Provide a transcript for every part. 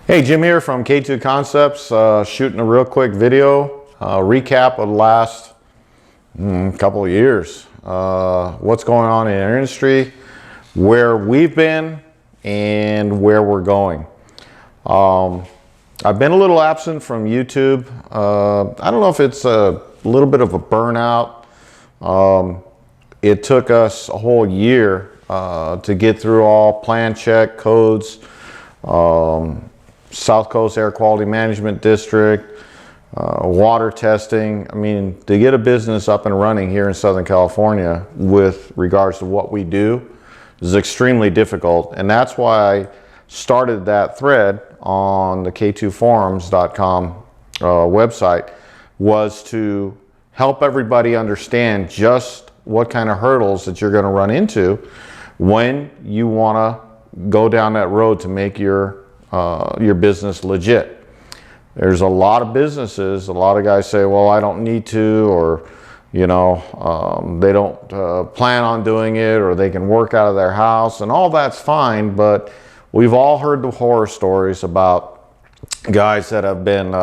Hey, Jim here from K2 Concepts, shooting a real quick video, recap of the last couple of years. What's going on in our industry, where we've been, and where we're going. I've been a little absent from YouTube. I don't know if it's a little bit of a burnout. It took us a whole year to get through all plan check codes, South Coast Air Quality Management District, water testing. I mean, to get a business up and running here in Southern California with regards to what we do is extremely difficult. And that's why I started that thread on the k2forums.com website, was to help everybody understand just what kind of hurdles that you're going to run into when you want to go down that road to make your business legit. There's a lot of businesses, a lot of guys say, well, I don't need to, or they don't plan on doing it, or they can work out of their house, and all that's fine. But we've all heard the horror stories about guys that have been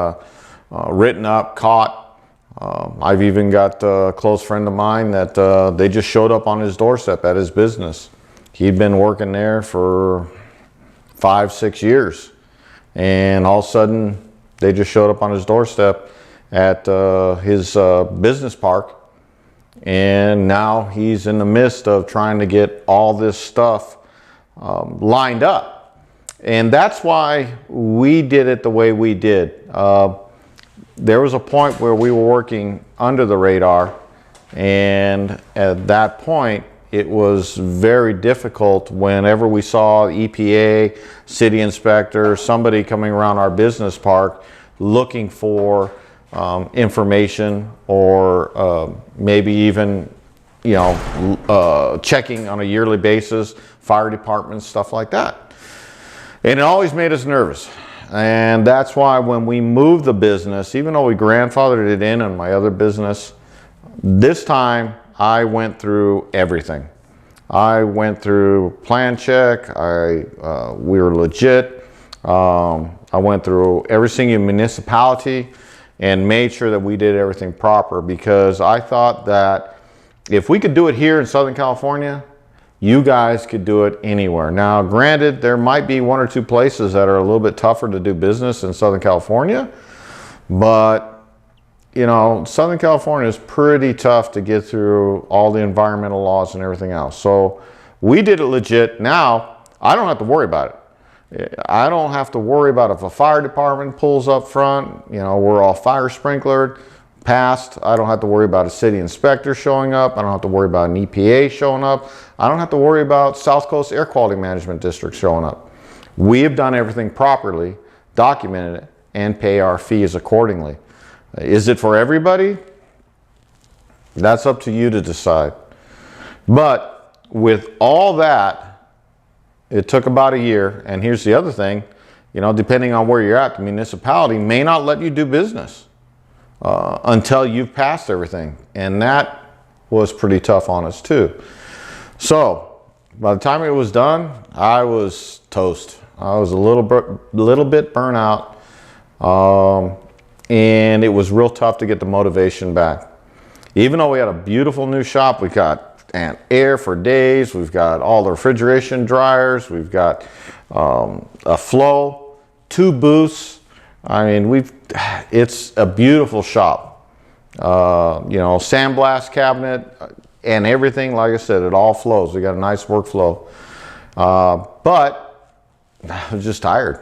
written up, caught. I've even got a close friend of mine that they just showed up on his doorstep at his business. He'd been working there for 5-6 years, and all of a sudden they just showed up on his doorstep at his business park, and now he's in the midst of trying to get all this stuff lined up. And that's why we did it the way we did. There was a point where we were working under the radar, and at that point it was very difficult whenever we saw EPA, city inspector, somebody coming around our business park looking for information, or maybe even checking on a yearly basis, fire departments, stuff like that. And it always made us nervous. And that's why when we moved the business, even though we grandfathered it in on my other business, this time I went through everything. I went through plan check. We were legit. I went through every single municipality and made sure that we did everything proper, because I thought that if we could do it here in Southern California, you guys could do it anywhere. Now, granted, there might be 1 or 2 places that are a little bit tougher to do business in Southern California, but Southern California is pretty tough to get through all the environmental laws and everything else. So we did it legit. Now, I don't have to worry about it. I don't have to worry about if a fire department pulls up front, we're all fire sprinklered, passed. I don't have to worry about a city inspector showing up. I don't have to worry about an EPA showing up. I don't have to worry about South Coast Air Quality Management District showing up. We have done everything properly, documented it, and pay our fees accordingly. Is it for everybody? That's up to you to decide. But with all that, it took about a year. And here's the other thing, depending on where you're at, the municipality may not let you do business until you've passed everything. And that was pretty tough on us too. So by the time it was done, I was toast. I was a little bit burnt out. And it was real tough to get the motivation back. Even though we had a beautiful new shop, we got air for days, we've got all the refrigeration dryers, we've got a flow, 2 booths. I mean, it's a beautiful shop. Sandblast cabinet and everything. Like I said, it all flows. We got a nice workflow. But I was just tired.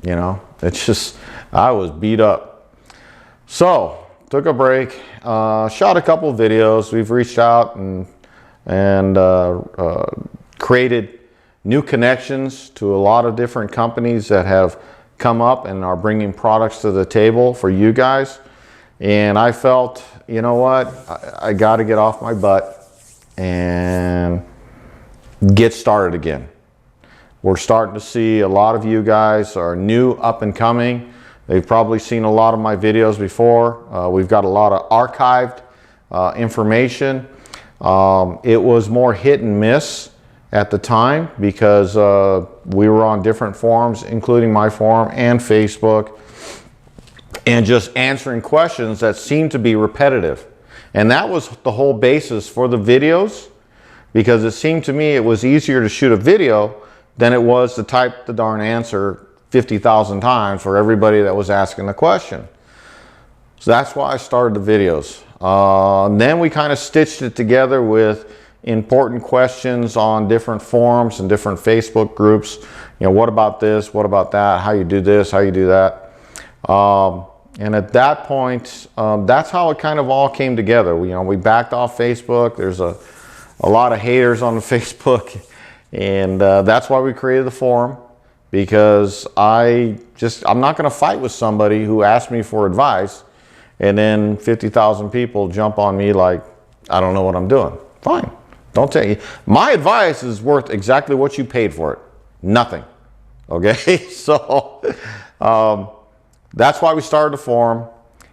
It's just, I was beat up. So took a break, shot a couple of videos. We've reached out and created new connections to a lot of different companies that have come up and are bringing products to the table for you guys. And I felt, you know what, I got to get off my butt and get started again. We're starting to see a lot of you guys are new, up and coming. They've probably seen a lot of my videos before. We've got a lot of archived information. It was more hit and miss at the time because we were on different forums, including my forum and Facebook, and just answering questions that seemed to be repetitive. And that was the whole basis for the videos, because it seemed to me it was easier to shoot a video than it was to type the darn answer 50,000 times for everybody that was asking the question. So that's why I started the videos. Then we kind of stitched it together with important questions on different forums and different Facebook groups. You know, what about this? What about that? How you do this? How you do that? And at that point, that's how it kind of all came together. We backed off Facebook. There's a lot of haters on the Facebook, and that's why we created the forum, because I'm not going to fight with somebody who asked me for advice and then 50,000 people jump on me like I don't know what I'm doing. Fine. Don't tell you. My advice is worth exactly what you paid for it. Nothing. Okay? So that's why we started the forum,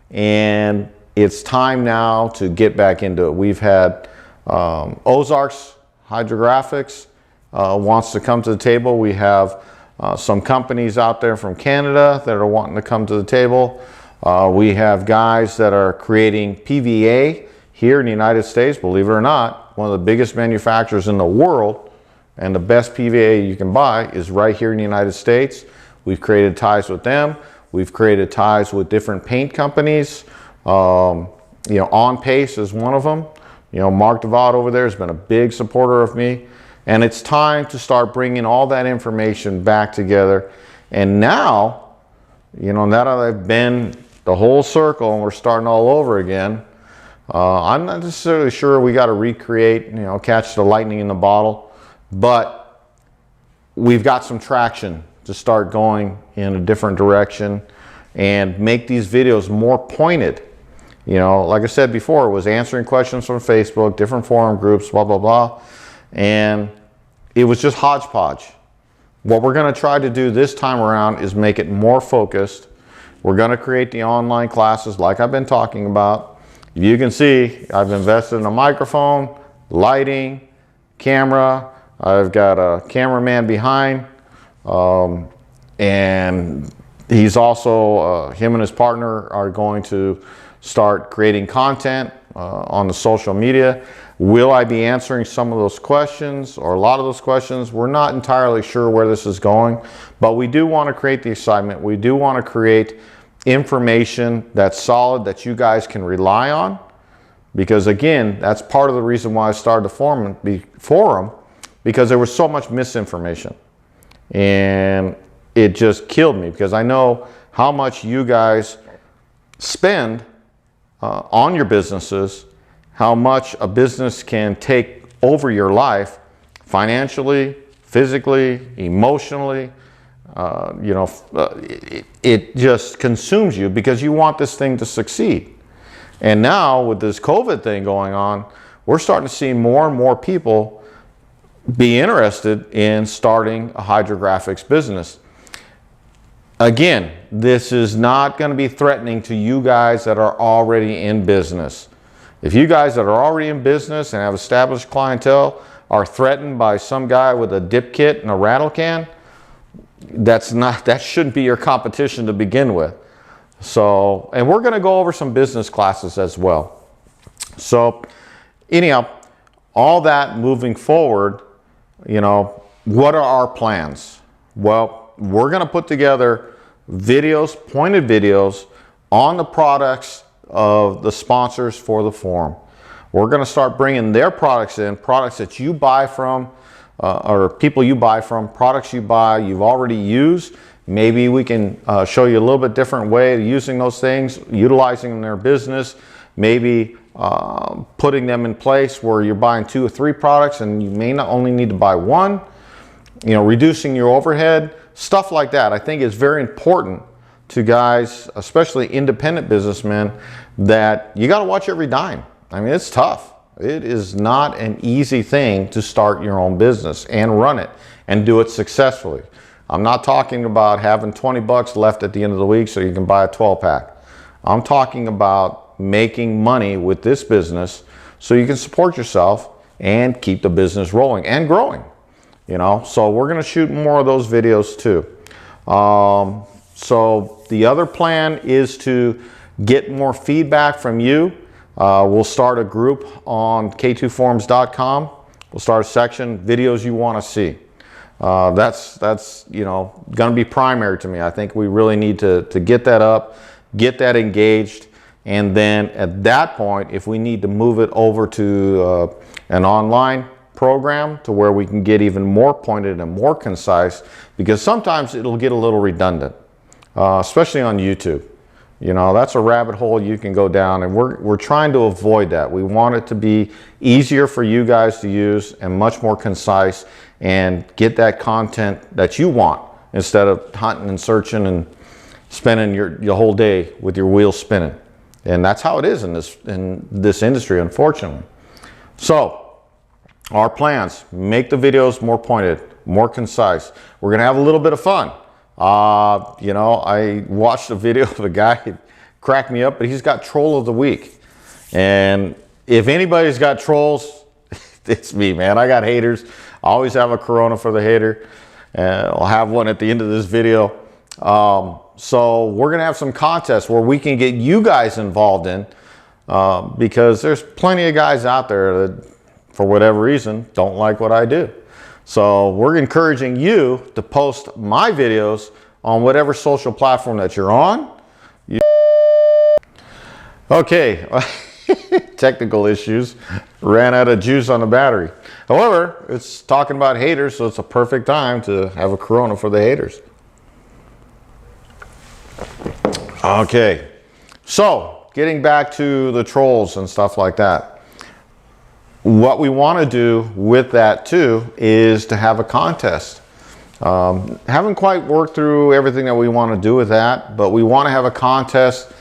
and it's time now to get back into it. We've had Ozarks Hydrographics wants to come to the table. We have some companies out there from Canada that are wanting to come to the table. We have guys that are creating PVA here in the United States, believe it or not. One of the biggest manufacturers in the world, and the best PVA you can buy is right here in the United States. We've created ties with them. We've created ties with different paint companies. On Pace is one of them. Mark DeVod over there has been a big supporter of me. And it's time to start bringing all that information back together. And now, now that I've been the whole circle and we're starting all over again, I'm not necessarily sure we got to recreate, catch the lightning in the bottle, but we've got some traction to start going in a different direction and make these videos more pointed. Like I said before, it was answering questions from Facebook, different forum groups, blah, blah, blah. And it was just hodgepodge. What we're going to try to do this time around is make it more focused. We're going to create the online classes like I've been talking about. You can see I've invested in a microphone, lighting, camera. I've got a cameraman behind, and he's also, him and his partner are going to start creating content on the social media. Will I be answering some of those questions or a lot of those questions? We're not entirely sure where this is going, but we do want to create the excitement. We do want to create information that's solid, that you guys can rely on, because again, that's part of the reason why I started the forum, because there was so much misinformation, and it just killed me, because I know how much you guys spend on your businesses, how much a business can take over your life financially, physically, emotionally. It just consumes you because you want this thing to succeed. And now with this COVID thing going on, we're starting to see more and more people be interested in starting a hydrographics business. Again, this is not going to be threatening to you guys that are already in business. If you guys that are already in business and have established clientele are threatened by some guy with a dip kit and a rattle can, that shouldn't be your competition to begin with. So, and we're going to go over some business classes as well. So anyhow, all that moving forward, what are our plans? Well, we're going to put together videos, pointed videos on the products of the sponsors for the forum. We're going to start bringing their products in, products that you buy from, or people you buy from, products you buy, you've already used. Maybe we can show you a little bit different way of using those things, utilizing them in their business, maybe putting them in place where you're buying 2 or 3 products and you may not only need to buy one, reducing your overhead, stuff like that. I think it's very important to guys, especially independent businessmen, that you got to watch every dime. I mean, it's tough. It is not an easy thing to start your own business and run it and do it successfully. I'm not talking about having 20 bucks left at the end of the week so you can buy a 12-pack. I'm talking about making money with this business so you can support yourself and keep the business rolling and growing. you know. So we're going to shoot more of those videos too. So the other plan is to get more feedback from you. We'll start a group on k2forums.com. We'll start a section, videos you want to see. That's you know, going to be primary to me. I think we really need to get that up, get that engaged, and then at that point, if we need to move it over to an online program to where we can get even more pointed and more concise, because sometimes it'll get a little redundant, especially on YouTube. You know, that's a rabbit hole you can go down, and we're trying to avoid that. We want it to be easier for you guys to use and much more concise, and get that content that you want instead of hunting and searching and spending your whole day with your wheels spinning. And that's how it is in this industry, unfortunately. So our plans: make the videos more pointed, more concise. We're gonna have a little bit of fun. You know, I watched a video of a guy who cracked me up, but he's got Troll of the Week. And if anybody's got trolls, it's me, man. I got haters. I always have a Corona for the hater. I'll have one at the end of this video. So we're going to have some contests where we can get you guys involved in, because there's plenty of guys out there that, for whatever reason, don't like what I do. So we're encouraging you to post my videos on whatever social platform that you're on. Okay, technical issues. Ran out of juice on the battery. However, it's talking about haters, so it's a perfect time to have a Corona for the haters. Okay, so getting back to the trolls and stuff like that. What we want to do with that too is to have a contest. Haven't quite worked through everything that we want to do with that, but we want to have a contest.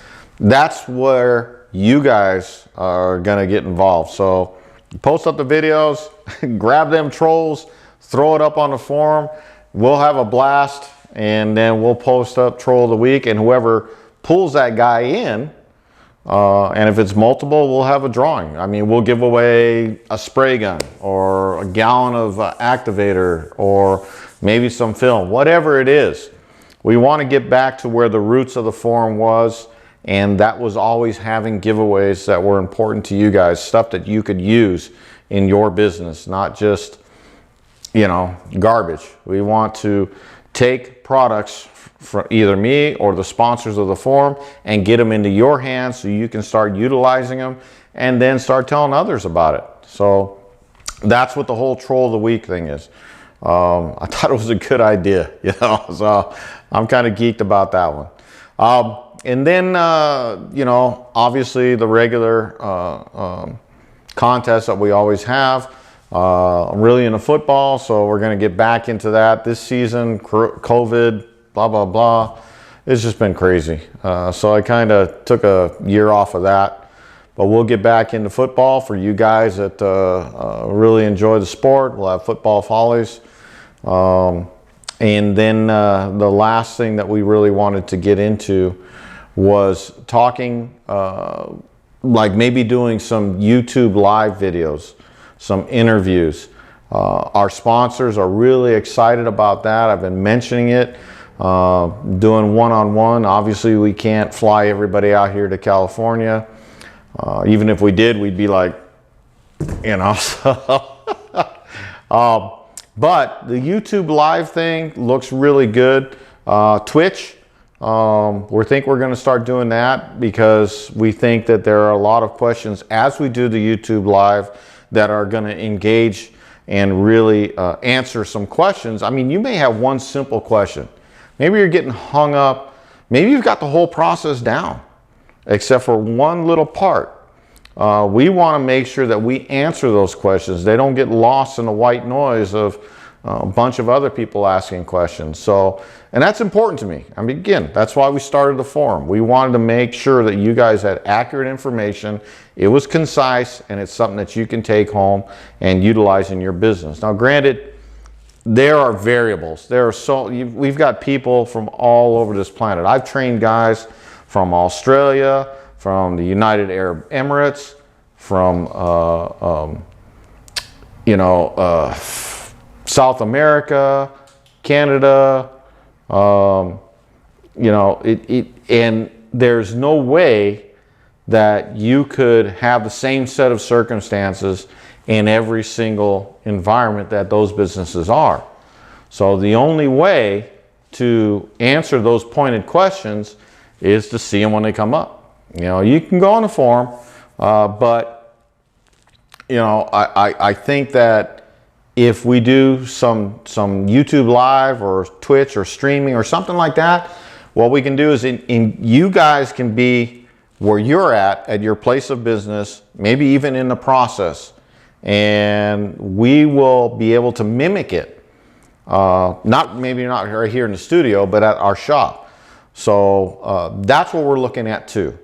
That's where you guys are going to get involved. So post up the videos, grab them trolls, throw it up on the forum. We'll have a blast, and then we'll post up Troll of the Week, and whoever pulls that guy in, and if it's multiple, we'll have a drawing. I mean, we'll give away a spray gun or a gallon of activator or maybe some film, whatever it is. We want to get back to where the roots of the forum was, and that was always having giveaways that were important to you guys, stuff that you could use in your business, not just, you know, garbage. We want to take products from either me or the sponsors of the forum and get them into your hands so you can start utilizing them and then start telling others about it. So that's what the whole Troll of the Week thing is. I thought it was a good idea, you know, so I'm kind of geeked about that one. And then, you know, obviously the regular contests that we always have. I'm really into football, so we're going to get back into that this season. COVID, blah, blah, blah. It's just been crazy. So I kind of took a year off of that. But we'll get back into football for you guys that really enjoy the sport. We'll have football follies. And then the last thing that we really wanted to get into was talking, like maybe doing some YouTube live videos, some interviews. Our sponsors are really excited about that. I've been mentioning it, doing one-on-one. Obviously, we can't fly everybody out here to California. Even if we did, we'd be like, you know, but the YouTube live thing looks really good. Twitch, we think we're going to start doing that because we think that there are a lot of questions as we do the YouTube live that are going to engage and really answer some questions. I mean, you may have one simple question. Maybe you're getting hung up. Maybe you've got the whole process down, except for one little part. We want to make sure that we answer those questions. They don't get lost in the white noise of a bunch of other people asking questions. So, and that's important to me. I mean, again, that's why we started the forum. We wanted to make sure that you guys had accurate information. It was concise, and it's something that you can take home and utilize in your business. Now, granted, there are variables. We've got people from all over this planet. I've trained guys from Australia, from the United Arab Emirates, from, South America, Canada, you know, and there's no way that you could have the same set of circumstances in every single environment that those businesses are. So the only way to answer those pointed questions is to see them when they come up. You know, you can go on the forum, but you know, I think that if we do some YouTube live or Twitch or streaming or something like that, what we can do is you guys can be where you're at your place of business, maybe even in the process, and we will be able to mimic it. Maybe not right here in the studio, but at our shop. So that's what we're looking at too.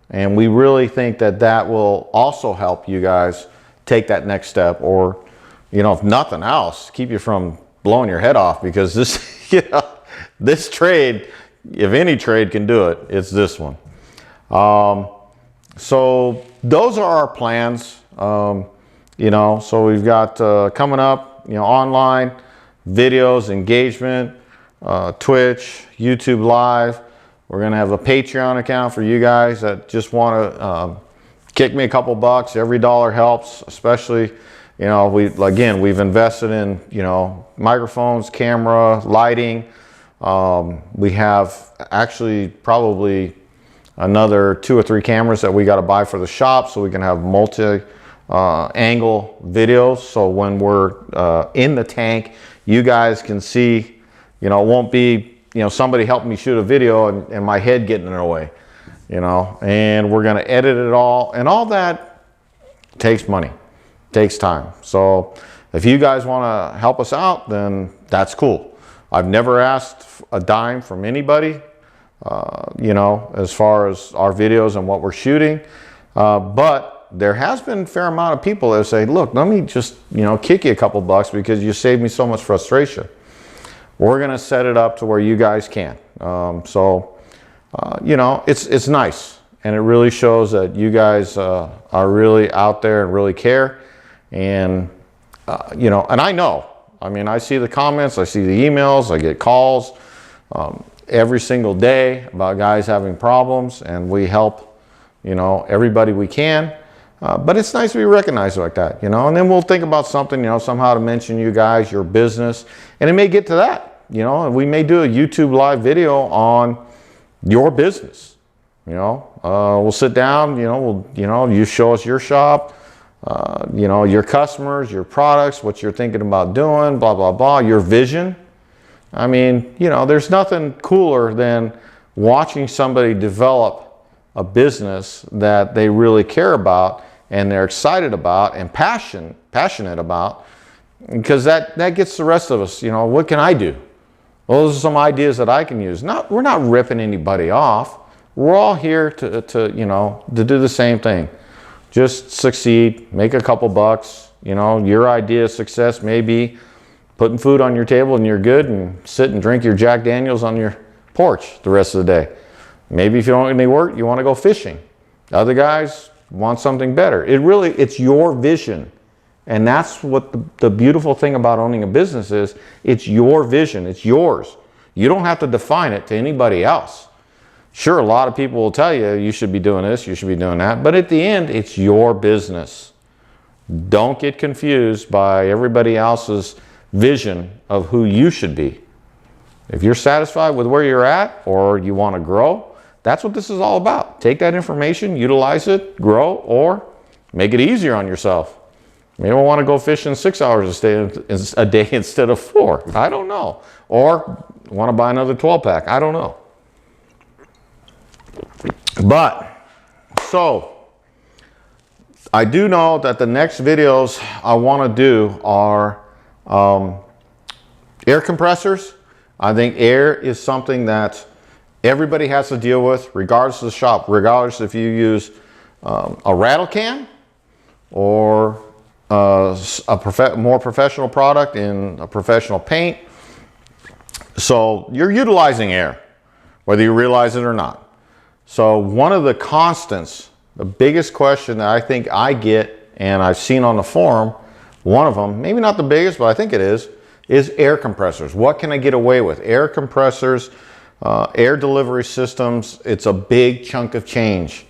And we really think that that will also help you guys take that next step, or, you know, if nothing else, keep you from blowing your head off, because this, you know, this trade, if any trade can do it, it's this one. So those are our plans. You know, so we've got coming up, you know, online videos, engagement, Twitch, YouTube Live. We're going to have a Patreon account for you guys that just want to kick me a couple bucks. Every dollar helps, especially, you know, we've invested in, you know, microphones, camera, lighting. We have actually probably another 2 or 3 cameras that we got to buy for the shop, so we can have multi angle videos. So when we're in the tank, you guys can see, you know, it won't be, you know, somebody helping me shoot a video and my head getting in the way, you know. And we're going to edit it all, and all that takes money, takes time. So if you guys want to help us out, then that's cool. I've never asked a dime from anybody, you know, as far as our videos and what we're shooting, but there has been a fair amount of people that say, look, let me just, you know, kick you a couple bucks because you saved me so much frustration. We're going to set it up to where you guys can. You know, it's nice, and it really shows that you guys are really out there and really care. And, you know, and I know, I mean, I see the comments, I see the emails, I get calls every single day about guys having problems, and we help, you know, everybody we can. But it's nice to be recognized like that, you know, and then we'll think about something, you know, somehow to mention you guys, your business, and it may get to that, you know, and we may do a YouTube live video on your business, you know. We'll sit down, you know, you show us your shop, you know, your customers, your products, what you're thinking about doing, blah, blah, blah, your vision. I mean, you know, there's nothing cooler than watching somebody develop a business that they really care about and they're excited about and passionate about, because that gets the rest of us, you know, what can I do? Well, those are some ideas that I can use. We're not ripping anybody off. We're all here to you know, to do the same thing. Just succeed, make a couple bucks. You know, your idea of success may be putting food on your table and you're good, and sit and drink your Jack Daniels on your porch the rest of the day. Maybe if you don't get any work, you want to go fishing. Other guys want something better. It's your vision. And that's what the beautiful thing about owning a business is. It's your vision. It's yours. You don't have to define it to anybody else. Sure, a lot of people will tell you, you should be doing this, you should be doing that. But at the end, it's your business. Don't get confused by everybody else's vision of who you should be. If you're satisfied with where you're at, or you want to grow, that's what this is all about. Take that information, utilize it, grow, or make it easier on yourself. Maybe I want to go fishing 6 hours a day instead of 4. I don't know. Or want to buy another 12-pack. I don't know. But, so, I do know that the next videos I want to do are air compressors. I think air is something that everybody has to deal with, regardless of the shop, regardless if you use a rattle can or a more professional product in a professional paint. So you're utilizing air, whether you realize it or not. So one of the constants, the biggest question that I think I get, and I've seen on the forum, one of them, maybe not the biggest, but I think it is is air compressors. What can I get away with? Air compressors, air delivery systems, it's a big chunk of change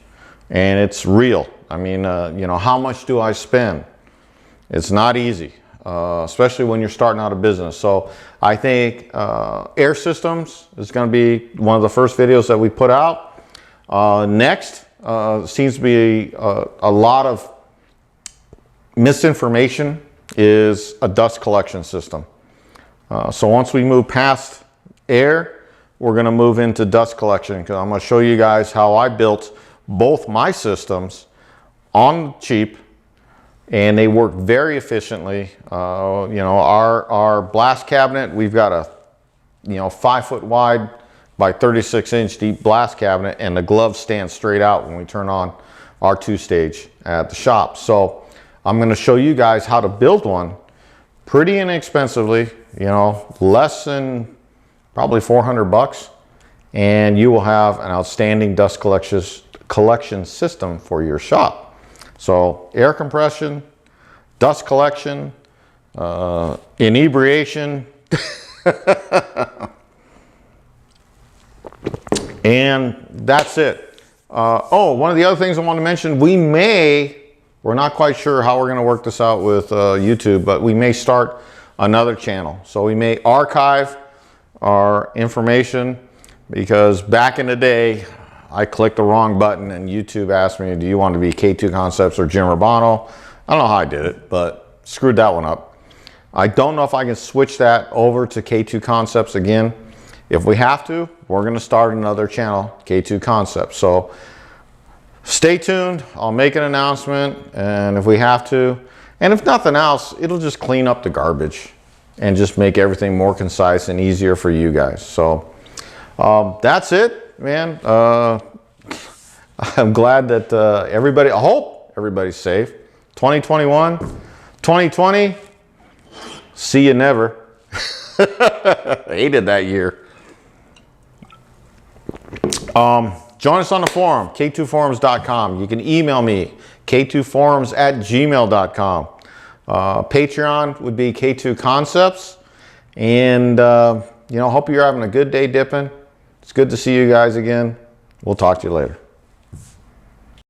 and it's real. I mean, you know, how much do I spend? It's not easy, especially when you're starting out a business. So I think air systems is going to be one of the first videos that we put out. Next seems to be a lot of misinformation is a dust collection system. So once we move past air, we're going to move into dust collection, because I'm going to show you guys how I built both my systems on cheap, and they work very efficiently. You know, our blast cabinet, we've got a 5 foot wide by 36 inch deep blast cabinet, and the gloves stand straight out when we turn on our 2-stage at the shop. So I'm going to show you guys how to build one pretty inexpensively, you know, less than probably 400 bucks, and you will have an outstanding dust collection system for your shop. So air compression, dust collection, inebriation, and that's it. Oh, one of the other things I want to mention, we're not quite sure how we're going to work this out with YouTube, but we may start another channel. So we may archive our information, because back in the day, I clicked the wrong button and YouTube asked me, do you want to be K2 Concepts or Jim Urbano? I don't know how I did it, but screwed that one up. I don't know if I can switch that over to K2 Concepts again. If we have to, we're going to start another channel, K2 Concepts. So stay tuned. I'll make an announcement, and if we have to, and if nothing else, it'll just clean up the garbage and just make everything more concise and easier for you guys. So that's it, man. I'm glad that I hope everybody's safe. 2021, 2020, see you never. Hated that year. Join us on the forum, k2forums.com. You can email me, k2forums@gmail.com. Patreon would be K2 Concepts. And, you know, hope you're having a good day dipping. It's good to see you guys again. We'll talk to you later.